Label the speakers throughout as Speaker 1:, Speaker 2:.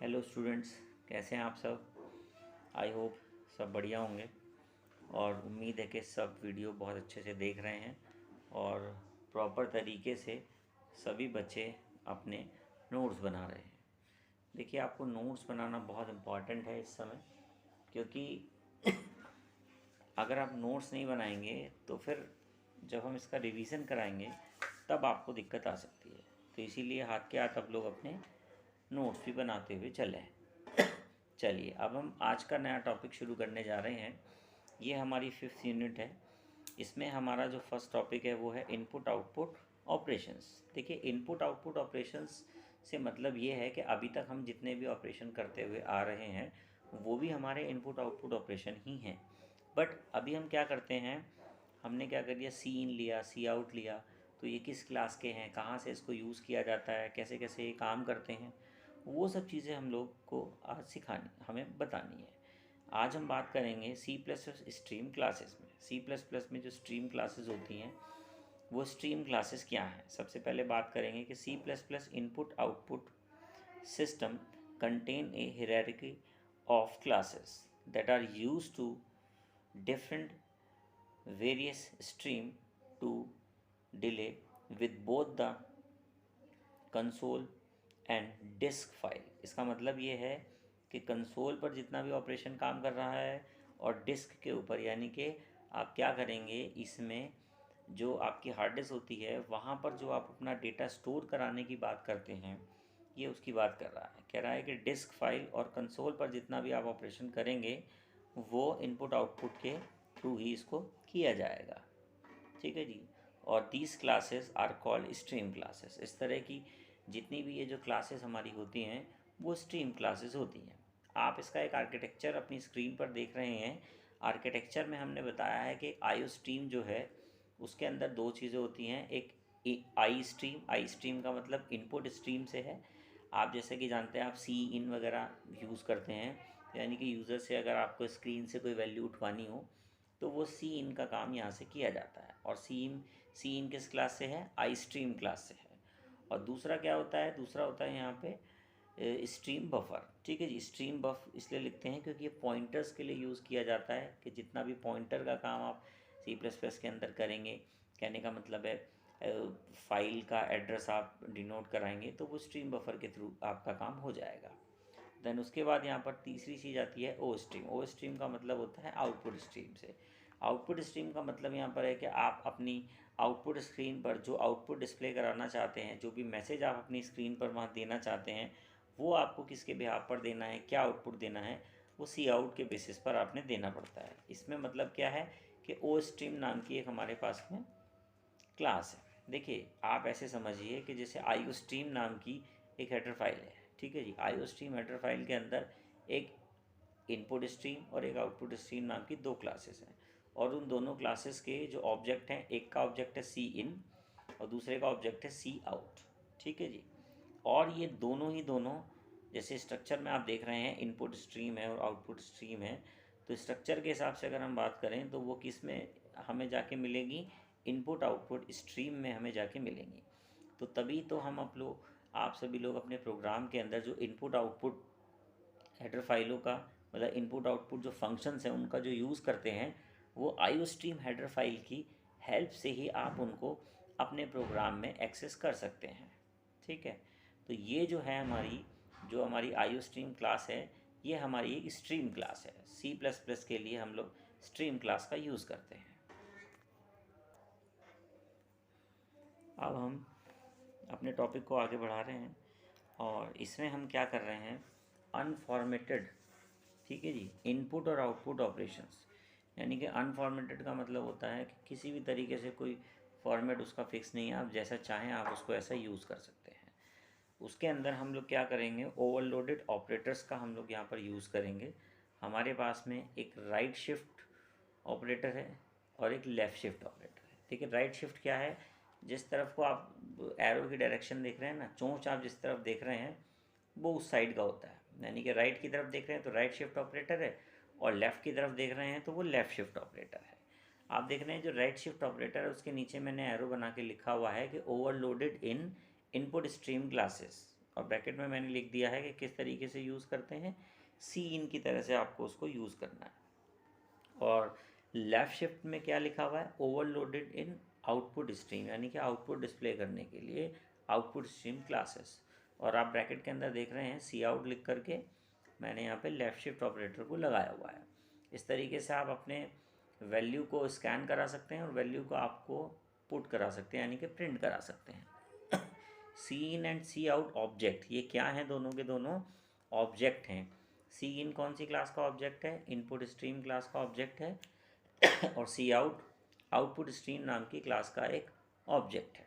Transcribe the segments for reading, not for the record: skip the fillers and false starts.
Speaker 1: Hello students, कैसे हैं आप सब। आई होप सब बढ़िया होंगे और उम्मीद है कि सब वीडियो बहुत अच्छे से देख रहे हैं और प्रॉपर तरीके से सभी बच्चे अपने नोट्स बना रहे हैं। देखिए, आपको नोट्स बनाना बहुत इम्पॉर्टेंट है इस समय, क्योंकि अगर आप नोट्स नहीं बनाएंगे तो फिर जब हम इसका रिवीजन कराएंगे तब आपको दिक्कत आ सकती है। तो इसीलिए हाथ के हाथ आप लोग अपने नोट्स भी बनाते हुए चलें। चलिए, अब हम आज का नया टॉपिक शुरू करने जा रहे हैं। ये हमारी 5th यूनिट है। इसमें हमारा जो फर्स्ट टॉपिक है वो है इनपुट आउटपुट ऑपरेशंस। देखिए, इनपुट आउटपुट ऑपरेशंस से मतलब ये है कि अभी तक हम जितने भी ऑपरेशन करते हुए आ रहे हैं वो भी हमारे इनपुट आउटपुट ऑपरेशन ही हैं। बट अभी हम क्या करते हैं, हमने क्या कर लिया, सी इन लिया, सी आउट लिया। तो ये किस क्लास के हैं, कहाँ से इसको यूज़ किया जाता है, कैसे कैसे ये काम करते हैं, वो सब चीज़ें हम लोग को आज सिखानी, हमें बतानी है। आज हम बात करेंगे C plus plus stream classes में। सी प्लस प्लस में जो स्ट्रीम क्लासेस होती हैं वो स्ट्रीम क्लासेस क्या हैं। सबसे पहले बात करेंगे कि C plus plus input output system contain a hierarchy of classes that are used to different various stream to delay with both the console and disc file. इसका मतलब ये है कि कंसोल पर जितना भी ऑपरेशन काम कर रहा है और डिस्क के ऊपर, यानी कि आप क्या करेंगे, इसमें जो आपकी हार्ड डिस्क होती है वहाँ पर जो आप अपना डेटा स्टोर कराने की बात करते हैं, ये उसकी बात कर रहा है। कह रहा है कि डिस्क फाइल और कंसोल पर जितना भी आप ऑपरेशन करेंगे वो इनपुट आउटपुट के थ्रू ही इसको किया जाएगा। ठीक है जी। और these classes are called stream classes. इस तरह की जितनी भी ये जो क्लासेस हमारी होती हैं वो स्ट्रीम क्लासेस होती हैं। आप इसका एक आर्किटेक्चर अपनी स्क्रीन पर देख रहे हैं। आर्किटेक्चर में हमने बताया है कि आईओ स्ट्रीम जो है उसके अंदर दो चीज़ें होती हैं। एक आई स्ट्रीम का मतलब इनपुट स्ट्रीम से है। आप जैसे कि जानते हैं, आप सी इन वगैरह यूज़ करते हैं, यानी कि यूज़र से अगर आपको स्क्रीन से कोई वैल्यू उठवानी हो तो वो सी इन का काम यहाँ से किया जाता है। और सी इन किस क्लास से है, आई स्ट्रीम क्लास से है। और दूसरा क्या होता है, दूसरा होता है यहाँ पे स्ट्रीम बफर। ठीक है जी। स्ट्रीम बफ इसलिए लिखते हैं क्योंकि ये पॉइंटर्स के लिए यूज़ किया जाता है कि जितना भी पॉइंटर का काम आप सी प्लस प्लस के अंदर करेंगे, कहने का मतलब है फाइल का एड्रेस आप डिनोट कराएंगे तो वो स्ट्रीम बफर के थ्रू आपका काम हो जाएगा। देन उसके बाद यहाँ पर तीसरी चीज़ आती है ओ स्ट्रीम। ओ स्ट्रीम का मतलब होता है आउटपुट स्ट्रीम से। आउटपुट स्ट्रीम का मतलब यहाँ पर है कि आप अपनी आउटपुट स्क्रीन पर जो आउटपुट डिस्प्ले कराना चाहते हैं, जो भी मैसेज आप अपनी स्क्रीन पर वहाँ देना चाहते हैं, वो आपको किसके बिहाफ पर देना है, क्या आउटपुट देना है, वो सी आउट के बेसिस पर आपने देना पड़ता है। इसमें मतलब क्या है कि ओ स्ट्रीम नाम की एक हमारे पास में क्लास है। देखिए, आप ऐसे समझिए कि जैसे आईओ स्ट्रीम नाम की एक हेडर फाइल है। ठीक है जी। आईओ स्ट्रीम हेडर फाइल के अंदर एक इनपुट स्ट्रीम और एक आउटपुट स्ट्रीम नाम की दो क्लासेस हैं। और उन दोनों क्लासेस के जो ऑब्जेक्ट हैं, एक का ऑब्जेक्ट है सी इन और दूसरे का ऑब्जेक्ट है सी आउट। ठीक है जी। और ये दोनों जैसे स्ट्रक्चर में आप देख रहे हैं, इनपुट स्ट्रीम है और आउटपुट स्ट्रीम है। तो स्ट्रक्चर के हिसाब से अगर हम बात करें तो वो किस में हमें जाके मिलेंगी, इनपुट आउटपुट स्ट्रीम में हमें जाके मिलेंगी। तो तभी तो हम आप सभी लोग अपने प्रोग्राम के अंदर जो इनपुट आउटपुट हेडर फाइलों का मतलब इनपुट आउटपुट जो फंक्शंस हैं उनका जो यूज़ करते हैं, वो आईओ स्ट्रीम हेडर फाइल की हेल्प से ही आप उनको अपने प्रोग्राम में एक्सेस कर सकते हैं। ठीक है। तो ये जो हमारी आईओ स्ट्रीम क्लास है, ये हमारी एक स्ट्रीम क्लास है। सी प्लस प्लस के लिए हम लोग स्ट्रीम क्लास का यूज़ करते हैं। अब हम अपने टॉपिक को आगे बढ़ा रहे हैं और इसमें हम क्या कर रहे हैं, अनफॉर्मेटेड। ठीक है जी। इनपुट और आउटपुट ऑपरेशंस, यानी कि अनफॉर्मेटेड का मतलब होता है कि किसी भी तरीके से कोई फॉर्मेट उसका फिक्स नहीं है, आप जैसा चाहें आप उसको ऐसा यूज़ कर सकते हैं। उसके अंदर हम लोग क्या करेंगे, ओवरलोडेड ऑपरेटर्स का हम लोग यहाँ पर यूज़ करेंगे। हमारे पास में एक राइट शिफ्ट ऑपरेटर है और एक लेफ़्ट शिफ्ट ऑपरेटर है। ठीक है। राइट शिफ्ट क्या है, जिस तरफ को आप एरो की डायरेक्शन देख रहे हैं ना, चोंच आप जिस तरफ देख रहे हैं वो उस साइड का होता है। यानी कि राइट की तरफ देख रहे हैं तो राइट शिफ्ट ऑपरेटर है और लेफ़्ट की तरफ देख रहे हैं तो वो लेफ़्ट शिफ्ट ऑपरेटर है। आप देख रहे हैं जो राइट शिफ्ट ऑपरेटर है उसके नीचे मैंने एरो बना के लिखा हुआ है कि ओवरलोडेड इन इनपुट स्ट्रीम क्लासेस। और ब्रैकेट में मैंने लिख दिया है कि किस तरीके से यूज़ करते हैं, सी इन की तरह से आपको उसको यूज़ करना है। और लेफ्ट शिफ्ट में क्या लिखा हुआ है, ओवरलोडेड इन आउटपुट स्ट्रीम, यानी कि आउटपुट डिस्प्ले करने के लिए आउटपुट स्ट्रीम क्लासेस। और आप ब्रैकेट के अंदर देख रहे हैं सी आउट लिख करके मैंने यहाँ पे लेफ़्ट शिफ्ट ऑपरेटर को लगाया हुआ है। इस तरीके से आप अपने वैल्यू को स्कैन करा सकते हैं और वैल्यू को आपको पुट करा सकते हैं, यानी कि प्रिंट करा सकते हैं। C in and C out object, ये क्या हैं, दोनों के दोनों ऑब्जेक्ट हैं। सी इन कौन सी क्लास का ऑब्जेक्ट है, इनपुट स्ट्रीम क्लास का ऑब्जेक्ट है। और सी आउट आउटपुट स्ट्रीम नाम की क्लास का एक ऑब्जेक्ट है।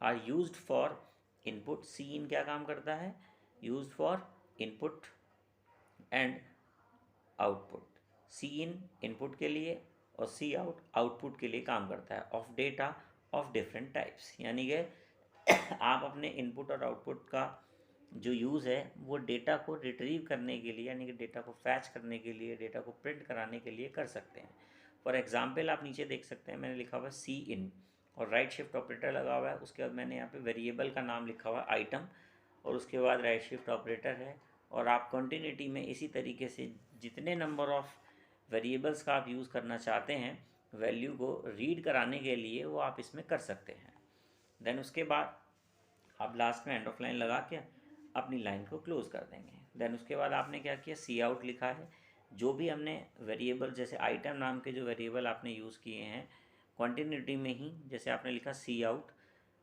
Speaker 1: Are used for input, cin क्या काम करता है, used for input and output. Cin input के लिए और सी आउट आउटपुट के लिए काम करता है, of data of different types. यानी कि आप अपने इनपुट और आउटपुट का जो यूज़ है वो डेटा को रिट्रीव करने के लिए, यानी कि डेटा को फैच करने के लिए, डेटा को प्रिंट कराने के लिए कर सकते हैं। फॉर एग्जांपल आप नीचे देख सकते हैं मैंने लिखा हुआ है सी इन और राइट शिफ्ट ऑपरेटर लगा हुआ है, उसके बाद मैंने यहाँ पे वेरिएबल का नाम लिखा हुआ है आइटम और उसके बाद राइट शिफ्ट ऑपरेटर है। और आप कंटिन्यूटी में इसी तरीके से जितने नंबर ऑफ़ वेरिएबल्स का आप यूज़ करना चाहते हैं वैल्यू को रीड कराने के लिए वो आप इसमें कर सकते हैं। देन उसके बाद आप लास्ट में एंड ऑफ लाइन लगा के अपनी लाइन को क्लोज़ कर देंगे। देन उसके बाद आपने क्या किया, सी आउट लिखा है। जो भी हमने वेरिएबल जैसे आइटम नाम के जो वेरिएबल आपने यूज़ किए हैं कंटिन्यूटी में ही, जैसे आपने लिखा C out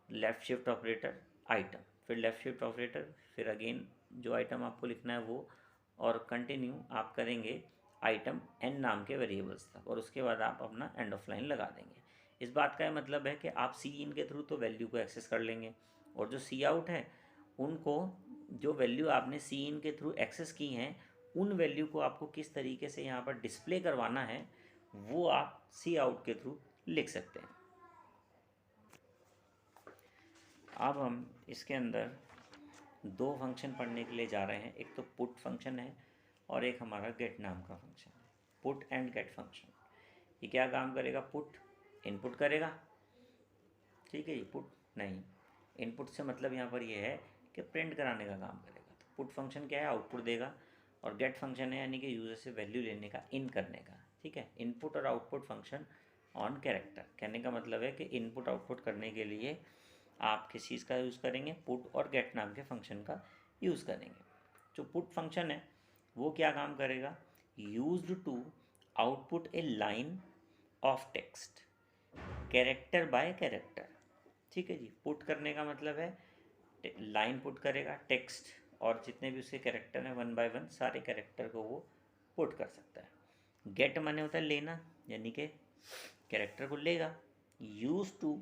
Speaker 1: left shift operator item, फिर लेफ़्ट शिफ्ट ऑपरेटर, फिर अगेन जो आइटम आपको लिखना है वो, और कंटिन्यू आप करेंगे आइटम एन नाम के वेरिएबल्स तक और उसके बाद आप अपना एंड ऑफ लाइन लगा देंगे। इस बात का मतलब है कि आप सी इन के थ्रू तो वैल्यू को एक्सेस कर लेंगे और जो सी आउट है उनको, जो वैल्यू आपने सी इन के थ्रू एक्सेस की हैं उन वैल्यू को आपको किस तरीके से यहाँ पर डिस्प्ले करवाना है वो आप सी आउट के थ्रू लिख सकते हैं। अब हम इसके अंदर दो फंक्शन पढ़ने के लिए जा रहे हैं, एक तो पुट फंक्शन है और एक हमारा गेट नाम का फंक्शन है। पुट एंड गेट फंक्शन, ये क्या काम करेगा, पुट इनपुट करेगा, ठीक है। ये पुट नहीं, इनपुट से मतलब यहाँ पर ये है कि प्रिंट कराने का काम करेगा। तो पुट फंक्शन क्या है, आउटपुट देगा, और गेट फंक्शन है यानी कि यूज़र से वैल्यू लेने का, इन करने का, ठीक है। इनपुट और आउटपुट फंक्शन ऑन कैरेक्टर, कहने का मतलब है कि इनपुट आउटपुट करने के लिए आप किस चीज़ का यूज़ करेंगे, पुट और गेट नाम के फंक्शन का यूज़ करेंगे। जो पुट फंक्शन है वो क्या काम करेगा, used to output a line of text character by character, ठीक है जी। पुट करने का मतलब है लाइन पुट करेगा टेक्स्ट और जितने भी उसके कैरेक्टर हैं वन बाय वन सारे कैरेक्टर को वो पुट कर सकता है। गेट माने होता है लेना, यानी कि कैरेक्टर को लेगा। Use to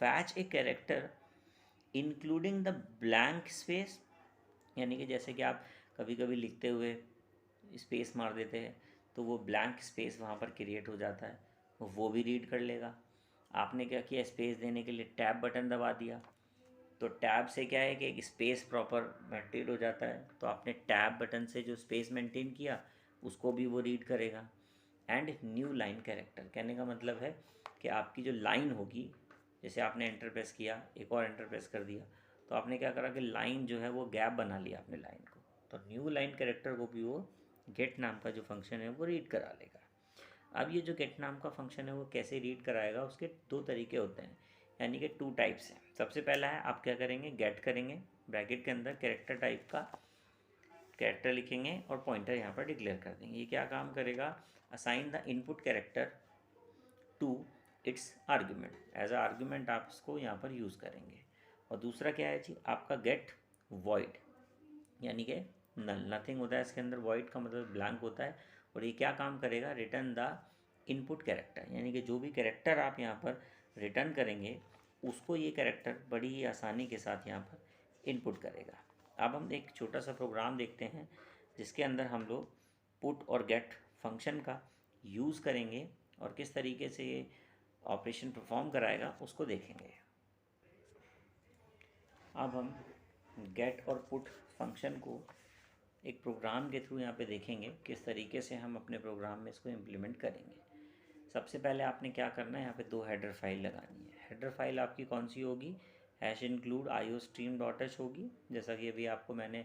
Speaker 1: fetch a character including the blank space, यानी कि जैसे कि आप कभी कभी लिखते हुए स्पेस मार देते हैं तो वो ब्लैंक स्पेस वहाँ पर क्रिएट हो जाता है, वो भी रीड कर लेगा। आपने क्या किया, स्पेस देने के लिए टैब बटन दबा दिया तो टैब से क्या है कि एक स्पेस प्रॉपर मेंटेन हो जाता है, तो आपने टैब बटन से जो स्पेस मेंटेन किया उसको भी वो रीड करेगा। एंड न्यू लाइन कैरेक्टर, कहने का मतलब है कि आपकी जो लाइन होगी, जैसे आपने एंटर प्रेस किया, एक और एंटर प्रेस कर दिया, तो आपने क्या करा कि लाइन जो है वो गैप बना लिया अपने लाइन को, तो न्यू लाइन कैरेक्टर को भी वो गेट नाम का जो फंक्शन है वो रीड करा लेगा। अब ये जो गेट नाम का फंक्शन है वो कैसे रीड कराएगा, उसके दो तरीके होते हैं, यानी कि टू टाइप्स हैं। सबसे पहला है आप क्या करेंगे, गेट करेंगे, ब्रैकेट के अंदर कैरेक्टर टाइप का कैरेक्टर लिखेंगे और पॉइंटर यहाँ पर डिक्लेयर कर देंगे। ये क्या काम करेगा, assign the input character to its argument, as a argument आप इसको यहाँ पर यूज़ करेंगे। और दूसरा क्या है जी, आपका गेट वॉइड, यानी कि नल, नथिंग होता है इसके अंदर, वॉइड का मतलब ब्लैंक होता है। और ये क्या काम करेगा, रिटर्न द इनपुट कैरेक्टर, यानी कि जो भी कैरेक्टर आप यहाँ पर रिटर्न करेंगे उसको ये कैरेक्टर बड़ी ही आसानी के साथ यहाँ पर इनपुट करेगा। अब हम एक छोटा सा प्रोग्राम देखते हैं जिसके अंदर हम लोग पुट और गेट फंक्शन का यूज़ करेंगे और किस तरीके से ये ऑपरेशन परफॉर्म कराएगा उसको देखेंगे। अब हम गेट और पुट फंक्शन को एक प्रोग्राम के थ्रू यहाँ पे देखेंगे किस तरीके से हम अपने प्रोग्राम में इसको इम्प्लीमेंट करेंगे। सबसे पहले आपने क्या करना है, यहाँ पे दो हेडर फाइल लगानी है। हेडर फाइल आपकी कौन सी होगी, hash include IO stream dot H होगी, जैसा कि अभी आपको मैंने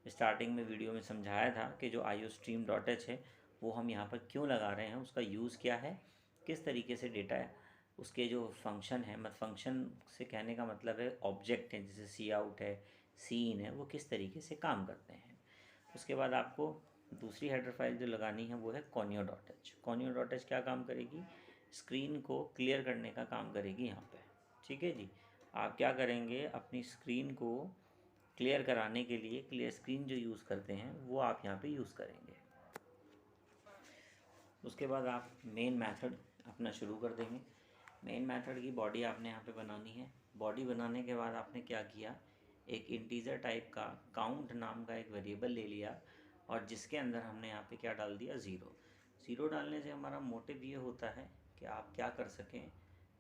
Speaker 1: स्टार्टिंग में वीडियो में समझाया था कि जो आईओ स्ट्रीम डॉट एच है वो हम यहाँ पर क्यों लगा रहे हैं, उसका यूज़ क्या है, किस तरीके से डेटा है, उसके जो फंक्शन है, मतलब फंक्शन से कहने का मतलब है ऑब्जेक्ट है, जैसे सी आउट है, सी इन है, वो किस तरीके से काम करते हैं। उसके बाद आपको दूसरी हेडर फाइल जो लगानी है वो है conio dot H. Conio dot H क्या काम करेगी, स्क्रीन को क्लियर करने का काम करेगी यहाँ पे। ठीक है जी, आप क्या करेंगे, अपनी स्क्रीन को क्लियर कराने के लिए क्लियर स्क्रीन जो यूज़ करते हैं वो आप यहाँ पे यूज़ करेंगे। उसके बाद आप मेन मेथड अपना शुरू कर देंगे। मेन मेथड की बॉडी आपने यहाँ पे बनानी है। बॉडी बनाने के बाद आपने क्या किया, एक इंटीजर टाइप का काउंट नाम का एक वेरिएबल ले लिया और जिसके अंदर हमने यहाँ पे क्या डाल दिया, ज़ीरो। ज़ीरो डालने से हमारा मोटिव ये होता है कि आप क्या कर सकें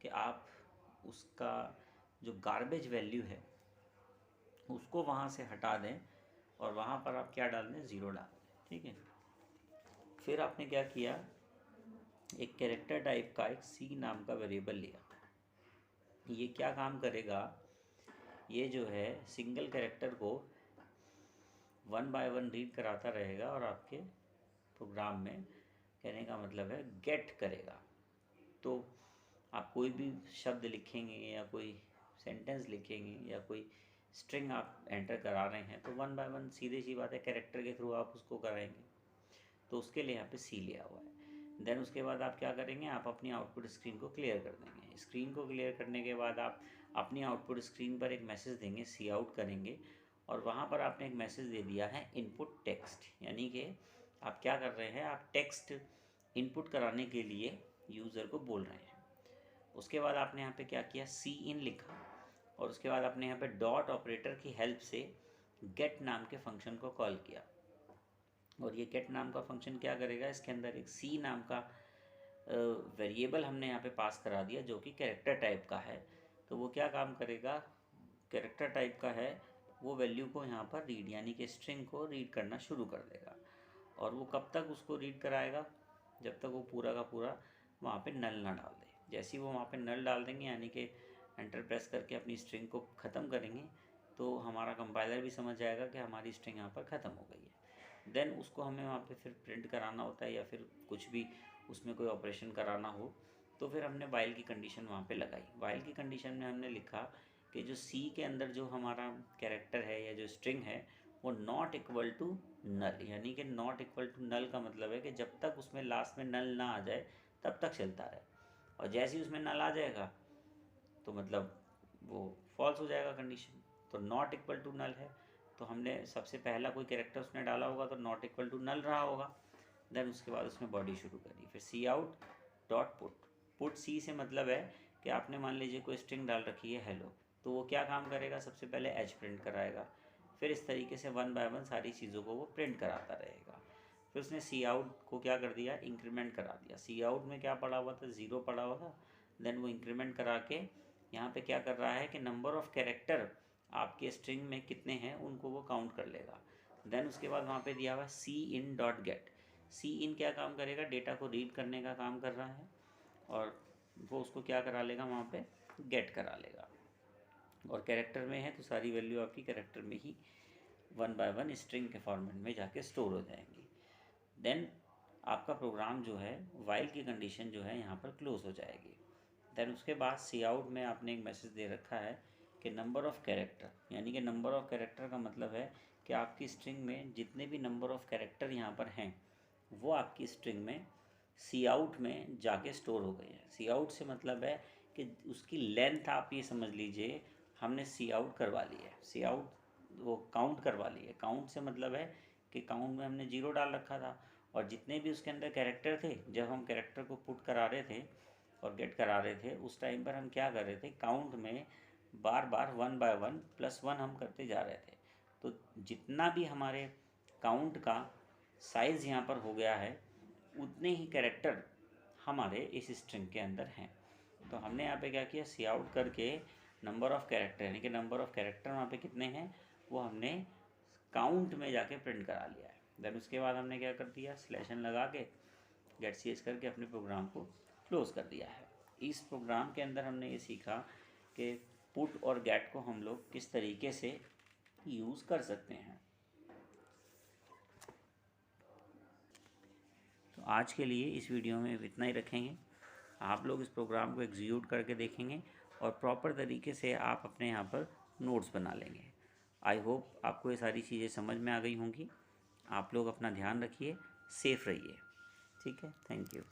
Speaker 1: कि आप उसका जो गार्बेज वैल्यू है उसको वहाँ से हटा दें और वहाँ पर आप क्या डाल दें, ज़ीरो डाल दें। ठीक है, फिर आपने क्या किया, एक कैरेक्टर टाइप का एक सी नाम का वेरिएबल लिया। ये क्या काम करेगा, ये जो है सिंगल कैरेक्टर को 1 बाय 1 रीड कराता रहेगा और आपके प्रोग्राम में कहने का मतलब है गेट करेगा। तो आप कोई भी शब्द लिखेंगे या कोई सेंटेंस लिखेंगे या कोई स्ट्रिंग आप एंटर करा रहे हैं तो 1 बाय 1 सीधे सी बात है कैरेक्टर के थ्रू आप उसको कराएंगे, तो उसके लिए यहाँ पे सी लिया हुआ है। देन उसके बाद आप क्या करेंगे, आप अपनी आउटपुट स्क्रीन को क्लियर कर देंगे। स्क्रीन को क्लियर करने के बाद आप अपनी आउटपुट स्क्रीन पर एक मैसेज देंगे, सी आउट करेंगे और वहाँ पर आपने एक मैसेज दे दिया है इनपुट टेक्स्ट, यानी कि आप क्या कर रहे हैं, आप टेक्स्ट इनपुट कराने के लिए यूज़र को बोल रहे हैं। उसके बाद आपने यहाँ पे क्या किया, सी इन लिखा और उसके बाद आपने यहाँ पे डॉट ऑपरेटर की हेल्प से गेट नाम के फंक्शन को कॉल किया। और ये गेट नाम का फंक्शन क्या करेगा, इसके अंदर एक सी नाम का वेरिएबल हमने यहाँ पे पास करा दिया जो कि कैरेक्टर टाइप का है। तो वो क्या काम करेगा, कैरेक्टर टाइप का है, वो वैल्यू को यहाँ पर रीड यानी कि स्ट्रिंग को रीड करना शुरू कर देगा। और वो कब तक उसको रीड कराएगा, जब तक वो पूरा का पूरा वहाँ पे नल ना डाल दे। जैसे ही वो वहाँ पे नल डाल देंगे यानी कि एंटर प्रेस करके अपनी स्ट्रिंग को ख़त्म करेंगे तो हमारा कंपाइलर भी समझ जाएगा कि हमारी स्ट्रिंग यहाँ पर ख़त्म हो गई है। देन उसको हमें वहाँ पे फिर प्रिंट कराना होता है या फिर कुछ भी उसमें कोई ऑपरेशन कराना हो तो फिर हमने वाइल की कंडीशन वहाँ पे लगाई। वाइल की कंडीशन में हमने लिखा कि जो सी के अंदर जो हमारा कैरेक्टर है या जो स्ट्रिंग है वो नॉट इक्वल टू नल, यानी कि नॉट इक्वल टू नल का मतलब है कि जब तक उसमें लास्ट में नल ना आ जाए तब तक चलता रहे, और जैसे ही उसमें नल आ जाएगा तो मतलब वो फॉल्स हो जाएगा कंडीशन। तो नॉट इक्वल टू नल है तो हमने सबसे पहला कोई कैरेक्टर उसने डाला होगा तो नॉट इक्वल टू नल रहा होगा। देन उसके बाद उसमें बॉडी शुरू करी, फिर सी आउट डॉट पुट। पुट सी से मतलब है कि आपने मान लीजिए कोई स्ट्रिंग डाल रखी है हेलो, तो वो क्या काम करेगा, सबसे पहले एच प्रिंट कराएगा, फिर इस तरीके से 1 बाय 1 सारी चीज़ों को वो प्रिंट कराता रहेगा। फिर उसने सी आउट को क्या कर दिया, इंक्रीमेंट करा दिया। सी आउट में क्या पड़ा हुआ था, ज़ीरो पड़ा हुआ था। देन वो इंक्रीमेंट करा के यहाँ पे क्या कर रहा है कि नंबर ऑफ़ कैरेक्टर आपके स्ट्रिंग में कितने हैं उनको वो काउंट कर लेगा। देन उसके बाद वहाँ पे दिया हुआ सी इन डॉट गेट। सी इन क्या काम करेगा, डेटा को रीड करने का काम कर रहा है और वो उसको क्या करा लेगा, वहाँ पे गेट करा लेगा। और कैरेक्टर में है तो सारी वैल्यू आपकी कैरेक्टर में ही 1 बाय 1 स्ट्रिंग के फॉर्मेट में जाके स्टोर हो जाएंगी। देन आपका प्रोग्राम जो है वाइल की कंडीशन जो है यहाँ पर क्लोज हो जाएगी। देन उसके बाद सी आउट में आपने एक मैसेज दे रखा है कि नंबर ऑफ़ कैरेक्टर, यानी कि नंबर ऑफ़ कैरेक्टर का मतलब है कि आपकी स्ट्रिंग में जितने भी नंबर ऑफ़ कैरेक्टर यहाँ पर हैं वो आपकी स्ट्रिंग में सी आउट में जाके स्टोर हो गई है। सी आउट से मतलब है कि उसकी लेंथ आप ये समझ लीजिए हमने सी आउट करवा ली है। सी आउट वो काउंट करवा ली है। काउंट से मतलब है कि काउंट में हमने ज़ीरो डाल रखा था और जितने भी उसके अंदर कैरेक्टर थे, जब हम कैरेक्टर को पुट करा रहे थे और गेट करा रहे थे उस टाइम पर हम क्या कर रहे थे, काउंट में बार बार 1 बाय 1 प्लस 1 हम करते जा रहे थे। तो जितना भी हमारे काउंट का साइज़ यहाँ पर हो गया है उतने ही कैरेक्टर हमारे इस स्ट्रिंग के अंदर हैं। तो हमने यहाँ पे क्या किया, सी आउट करके नंबर ऑफ़ कैरेक्टर यानी कि नंबर ऑफ़ कैरेक्टर वहाँ पे कितने हैं वो हमने काउंट में जाके प्रिंट करा लिया है। देन उसके बाद हमने क्या कर दिया, स्लैशन लगा के गेट सी एच करके अपने प्रोग्राम को क्लोज़ कर दिया है। इस प्रोग्राम के अंदर हमने ये सीखा कि पुट और गेट को हम लोग किस तरीके से यूज़ कर सकते हैं। तो आज के लिए इस वीडियो में इतना ही रखेंगे। आप लोग इस प्रोग्राम को एग्जीक्यूट करके देखेंगे और प्रॉपर तरीके से आप अपने यहाँ पर नोट्स बना लेंगे। आई होप आपको ये सारी चीज़ें समझ में आ गई होंगी। आप लोग अपना ध्यान रखिए, सेफ रहिए। ठीक है, थैंक यू।